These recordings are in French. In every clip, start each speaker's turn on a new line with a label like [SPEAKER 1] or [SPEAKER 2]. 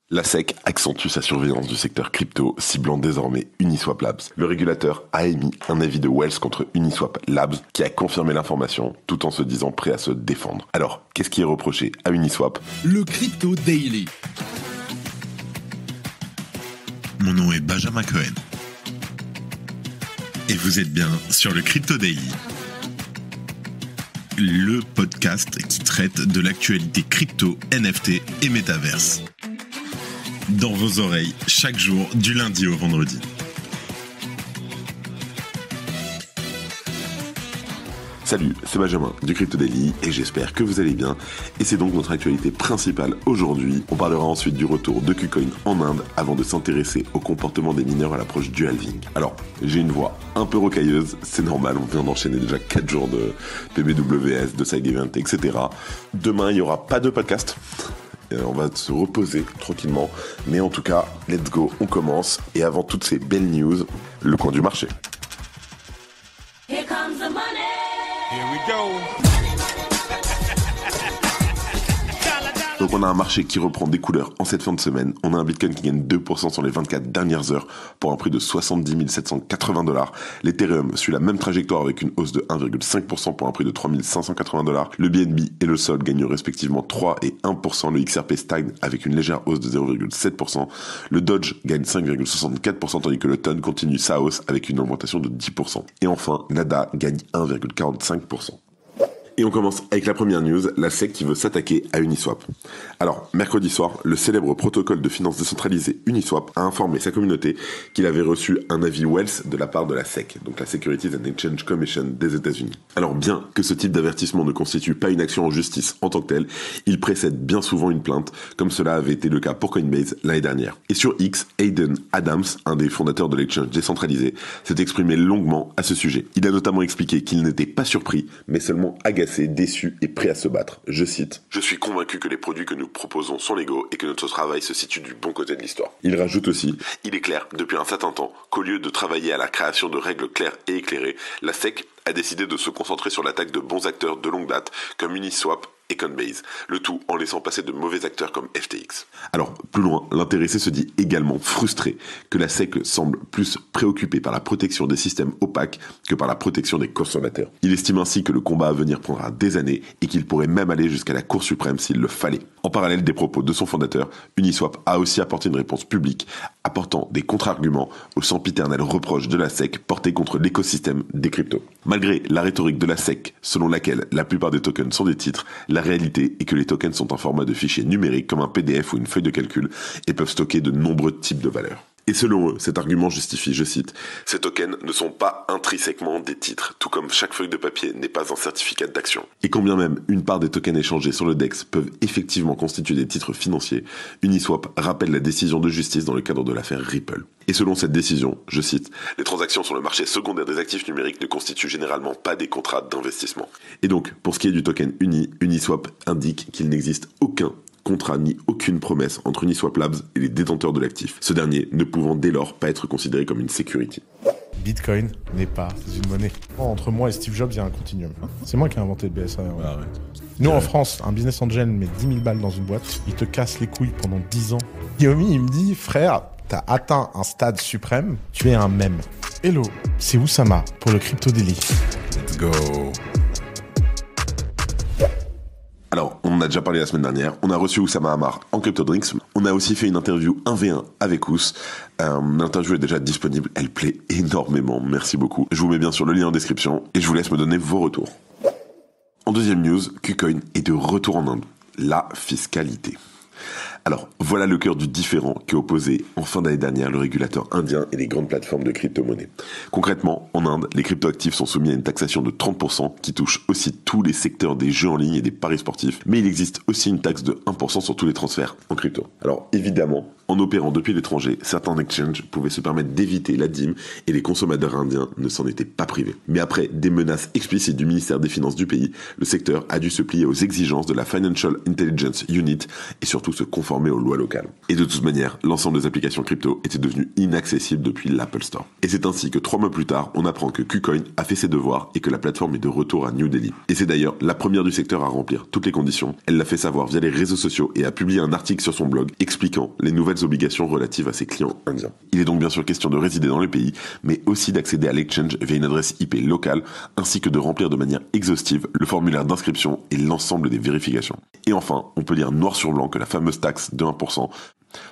[SPEAKER 1] La SEC accentue sa surveillance du secteur crypto, ciblant désormais Uniswap Labs. Le régulateur a émis un avis de Wells contre Uniswap Labs qui a confirmé l'information tout en se disant prêt à se défendre. Alors, qu'est-ce qui est reproché à Uniswap ?
[SPEAKER 2] Le Crypto Daily.
[SPEAKER 3] Mon nom est Benjamin Cohen. Et vous êtes bien sur le Crypto Daily. Le podcast qui traite de l'actualité crypto, NFT et métaverse. Dans vos oreilles, chaque jour, du lundi au vendredi.
[SPEAKER 1] Salut, c'est Benjamin du Crypto Daily et j'espère que vous allez bien. Et c'est donc notre actualité principale aujourd'hui. On parlera ensuite du retour de KuCoin en Inde avant de s'intéresser au comportement des mineurs à l'approche du halving. Alors, j'ai une voix un peu rocailleuse, c'est normal, on vient d'enchaîner déjà 4 jours de PBWS, de side event, etc. Demain, il n'y aura pas de podcast. On va se reposer tranquillement. Mais en tout cas, let's go, on commence. Et avant toutes ces belles news, le coin du marché.
[SPEAKER 4] Here comes the money.
[SPEAKER 5] Here we go.
[SPEAKER 1] Donc on a un marché qui reprend des couleurs en cette fin de semaine. On a un Bitcoin qui gagne 2% sur les 24 dernières heures pour un prix de 70 780 $. L'Ethereum suit la même trajectoire avec une hausse de 1,5% pour un prix de 3 580 $. Le BNB et le Sol gagnent respectivement 3 et 1%. Le XRP stagne avec une légère hausse de 0,7%. Le Doge gagne 5,64% tandis que le TON continue sa hausse avec une augmentation de 10%. Et enfin, l'ADA gagne 1,45%. Et on commence avec la première news, la SEC qui veut s'attaquer à Uniswap. Alors, mercredi soir, le célèbre protocole de finance décentralisée Uniswap a informé sa communauté qu'il avait reçu un avis Wells de la part de la SEC, donc la Securities and Exchange Commission des États-Unis. Alors, bien que ce type d'avertissement ne constitue pas une action en justice en tant que telle, il précède bien souvent une plainte, comme cela avait été le cas pour Coinbase l'année dernière. Et sur X, Hayden Adams, un des fondateurs de l'exchange décentralisé, s'est exprimé longuement à ce sujet. Il a notamment expliqué qu'il n'était pas surpris, mais seulement agacé, déçu et prêt à se battre. Je cite « Je suis convaincu que les produits que nous proposons sont légaux et que notre travail se situe du bon côté de l'histoire. » Il rajoute aussi « Il est clair, depuis un certain temps, qu'au lieu de travailler à la création de règles claires et éclairées, la SEC a décidé de se concentrer sur l'attaque de bons acteurs de longue date comme Uniswap et Coinbase, le tout en laissant passer de mauvais acteurs comme FTX. » Alors, plus loin, l'intéressé se dit également frustré que la SEC semble plus préoccupée par la protection des systèmes opaques que par la protection des consommateurs. Il estime ainsi que le combat à venir prendra des années et qu'il pourrait même aller jusqu'à la Cour suprême s'il le fallait. En parallèle des propos de son fondateur, Uniswap a aussi apporté une réponse publique, apportant des contre-arguments aux sempiternels reproches de la SEC portés contre l'écosystème des cryptos. Malgré la rhétorique de la SEC, selon laquelle la plupart des tokens sont des titres, la réalité est que les tokens sont un format de fichier numérique comme un PDF ou une feuille de calcul et peuvent stocker de nombreux types de valeurs. Et selon eux, cet argument justifie, je cite, « Ces tokens ne sont pas intrinsèquement des titres, tout comme chaque feuille de papier n'est pas un certificat d'action. » Et quand bien même une part des tokens échangés sur le DEX peuvent effectivement constituer des titres financiers, Uniswap rappelle la décision de justice dans le cadre de l'affaire Ripple. Et selon cette décision, je cite, « Les transactions sur le marché secondaire des actifs numériques ne constituent généralement pas des contrats d'investissement. » Et donc, pour ce qui est du token Uni, Uniswap indique qu'il n'existe aucun contrat ni aucune promesse entre Uniswap Labs et les détenteurs de l'actif, ce dernier ne pouvant dès lors pas être considéré comme une security.
[SPEAKER 6] Bitcoin n'est pas une monnaie. Entre moi et Steve Jobs, il y a un continuum. C'est moi qui ai inventé le BSA. Ouais.
[SPEAKER 3] Ah ouais.
[SPEAKER 6] Nous, en France, un business angel met 10 000 balles dans une boîte, il te casse les couilles pendant 10 ans. Yomi, il me dit, frère, t'as atteint un stade suprême, tu es un mème. Hello, c'est Oussama pour le Crypto Daily.
[SPEAKER 3] Let's go.
[SPEAKER 1] Alors, on en a déjà parlé la semaine dernière, on a reçu Oussama Hamar en CryptoDrinks, on a aussi fait une interview 1v1 avec Ous. L'interview est déjà disponible, elle plaît énormément, merci beaucoup. Je vous mets bien sûr le lien en description et je vous laisse me donner vos retours. En deuxième news, KuCoin est de retour en Inde, la fiscalité. Alors, voilà le cœur du différend qui opposait en fin d'année dernière le régulateur indien et les grandes plateformes de crypto-monnaies. Concrètement, en Inde, les cryptoactifs sont soumis à une taxation de 30% qui touche aussi tous les secteurs des jeux en ligne et des paris sportifs, mais il existe aussi une taxe de 1% sur tous les transferts en crypto. Alors évidemment, En opérant depuis l'étranger, certains exchanges pouvaient se permettre d'éviter la dîme et les consommateurs indiens ne s'en étaient pas privés. Mais après des menaces explicites du ministère des Finances du pays, le secteur a dû se plier aux exigences de la Financial Intelligence Unit et surtout se conformer aux lois locales. Et de toute manière, l'ensemble des applications crypto était devenu inaccessible depuis l'Apple Store. Et c'est ainsi que 3 mois plus tard, on apprend que KuCoin a fait ses devoirs et que la plateforme est de retour à New Delhi. Et c'est d'ailleurs la première du secteur à remplir toutes les conditions. Elle l'a fait savoir via les réseaux sociaux et a publié un article sur son blog expliquant les nouvelles obligations relatives à ses clients indiens. Il est donc bien sûr question de résider dans le pays, mais aussi d'accéder à l'exchange via une adresse IP locale, ainsi que de remplir de manière exhaustive le formulaire d'inscription et l'ensemble des vérifications. Et enfin, on peut lire noir sur blanc que la fameuse taxe de 1%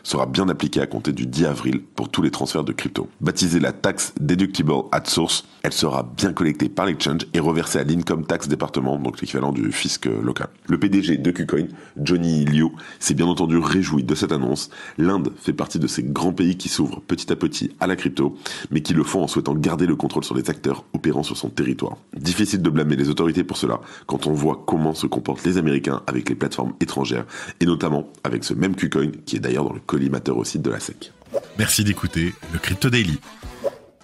[SPEAKER 1] sera bien appliquée à compter du 10 avril pour tous les transferts de crypto. Baptisée la taxe deductible at source, elle sera bien collectée par l'exchange et reversée à l'Income Tax Département, donc l'équivalent du fisc local. Le PDG de KuCoin, Johnny Liu, s'est bien entendu réjoui de cette annonce. L'Inde fait partie de ces grands pays qui s'ouvrent petit à petit à la crypto, mais qui le font en souhaitant garder le contrôle sur les acteurs opérant sur son territoire. Difficile de blâmer les autorités pour cela quand on voit comment se comportent les Américains avec les plateformes étrangères, et notamment avec ce même KuCoin qui est d'ailleurs dans le collimateur aussi de la SEC.
[SPEAKER 3] Merci d'écouter le Crypto Daily.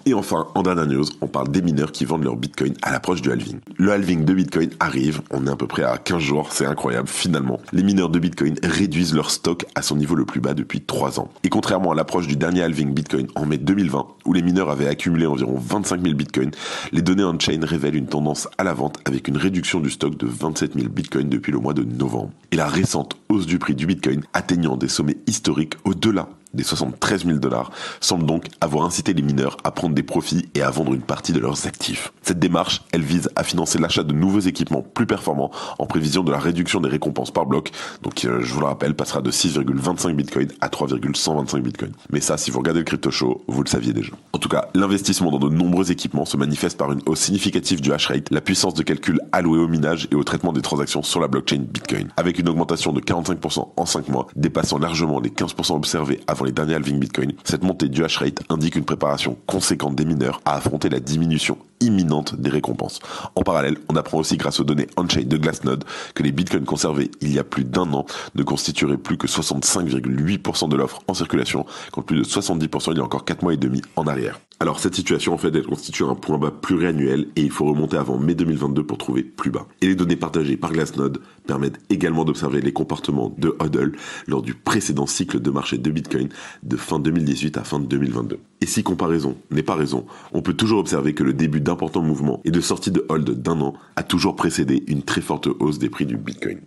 [SPEAKER 1] Et enfin, en dernière news, on parle des mineurs qui vendent leur Bitcoin à l'approche du halving. Le halving de Bitcoin arrive, on est à peu près à 15 jours, c'est incroyable, finalement. Les mineurs de Bitcoin réduisent leur stock à son niveau le plus bas depuis 3 ans. Et contrairement à l'approche du dernier halving Bitcoin en mai 2020, où les mineurs avaient accumulé environ 25 000 Bitcoins, les données on-chain révèlent une tendance à la vente avec une réduction du stock de 27 000 Bitcoins depuis le mois de novembre. Et la récente hausse du prix du Bitcoin, atteignant des sommets historiques au-delà des 73 000 $, semble donc avoir incité les mineurs à prendre des profits et à vendre une partie de leurs actifs. Cette démarche, elle vise à financer l'achat de nouveaux équipements plus performants en prévision de la réduction des récompenses par bloc, donc je vous le rappelle, passera de 6,25 Bitcoin à 3,125 Bitcoin. Mais ça, si vous regardez le Crypto Show, vous le saviez déjà. En tout cas, l'investissement dans de nombreux équipements se manifeste par une hausse significative du hash rate, la puissance de calcul allouée au minage et au traitement des transactions sur la blockchain Bitcoin, avec une augmentation de 45% en 5 mois, dépassant largement les 15% observés avant les derniers halving Bitcoin. Cette montée du hash rate indique une préparation conséquente des mineurs à affronter la diminution imminente des récompenses. En parallèle, on apprend aussi grâce aux données on-chain de Glassnode que les bitcoins conservés il y a plus d'1 an ne constitueraient plus que 65,8% de l'offre en circulation, contre plus de 70% il y a encore 4 mois et demi en arrière. Alors cette situation en fait elle constitue un point bas pluriannuel et il faut remonter avant mai 2022 pour trouver plus bas. Et les données partagées par Glassnode permettent également d'observer les comportements de hodl lors du précédent cycle de marché de Bitcoin de fin 2018 à fin 2022. Et si comparaison n'est pas raison, on peut toujours observer que le début d'importants mouvements et de sortie de hold d'1 an a toujours précédé une très forte hausse des prix du Bitcoin.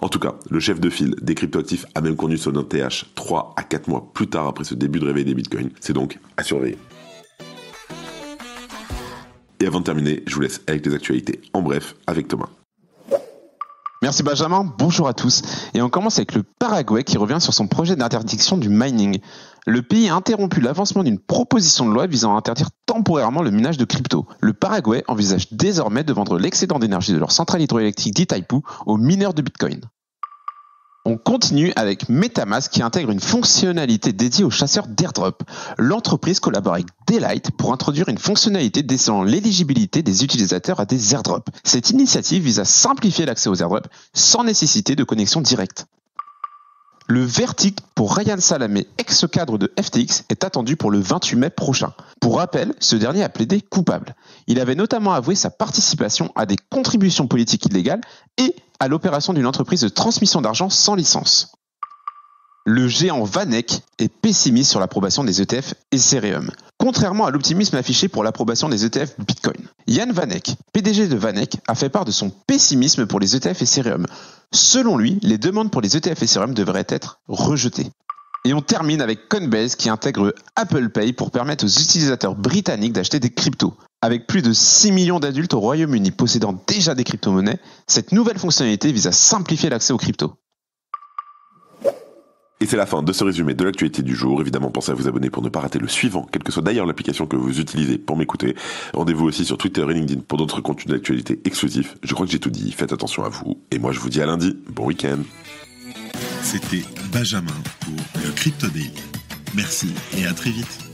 [SPEAKER 1] En tout cas, le chef de file des cryptoactifs a même connu son TH 3 à 4 mois plus tard après ce début de réveil des Bitcoins. C'est donc à surveiller. Et avant de terminer, je vous laisse avec les actualités en bref avec Thomas.
[SPEAKER 2] Merci Benjamin, bonjour à tous. Et on commence avec le Paraguay qui revient sur son projet d'interdiction du mining. Le pays a interrompu l'avancement d'une proposition de loi visant à interdire temporairement le minage de crypto. Le Paraguay envisage désormais de vendre l'excédent d'énergie de leur centrale hydroélectrique d'Itaipu aux mineurs de Bitcoin. On continue avec MetaMask qui intègre une fonctionnalité dédiée aux chasseurs d'airdrop. L'entreprise collabore avec Daylight pour introduire une fonctionnalité décelant l'éligibilité des utilisateurs à des airdrops. Cette initiative vise à simplifier l'accès aux airdrops sans nécessité de connexion directe. Le verdict pour Ryan Salamé, ex-cadre de FTX, est attendu pour le 28 mai prochain. Pour rappel, ce dernier a plaidé coupable. Il avait notamment avoué sa participation à des contributions politiques illégales et à l'opération d'une entreprise de transmission d'argent sans licence. Le géant Vanek est pessimiste sur l'approbation des ETF Ethereum, contrairement à l'optimisme affiché pour l'approbation des ETF Bitcoin. Jan Vanek, PDG de Vanek, a fait part de son pessimisme pour les ETF Ethereum. Selon lui, les demandes pour les ETF Ethereum devraient être rejetées. Et on termine avec Coinbase qui intègre Apple Pay pour permettre aux utilisateurs britanniques d'acheter des cryptos. Avec plus de 6 millions d'adultes au Royaume-Uni possédant déjà des crypto-monnaies, cette nouvelle fonctionnalité vise à simplifier l'accès aux cryptos.
[SPEAKER 1] Et c'est la fin de ce résumé de l'actualité du jour. Évidemment, pensez à vous abonner pour ne pas rater le suivant, quelle que soit d'ailleurs l'application que vous utilisez pour m'écouter. Rendez-vous aussi sur Twitter et LinkedIn pour d'autres contenus d'actualité exclusifs. Je crois que j'ai tout dit, faites attention à vous. Et moi, je vous dis à lundi. Bon week-end.
[SPEAKER 3] C'était Benjamin pour le Crypto Daily. Merci et à très vite.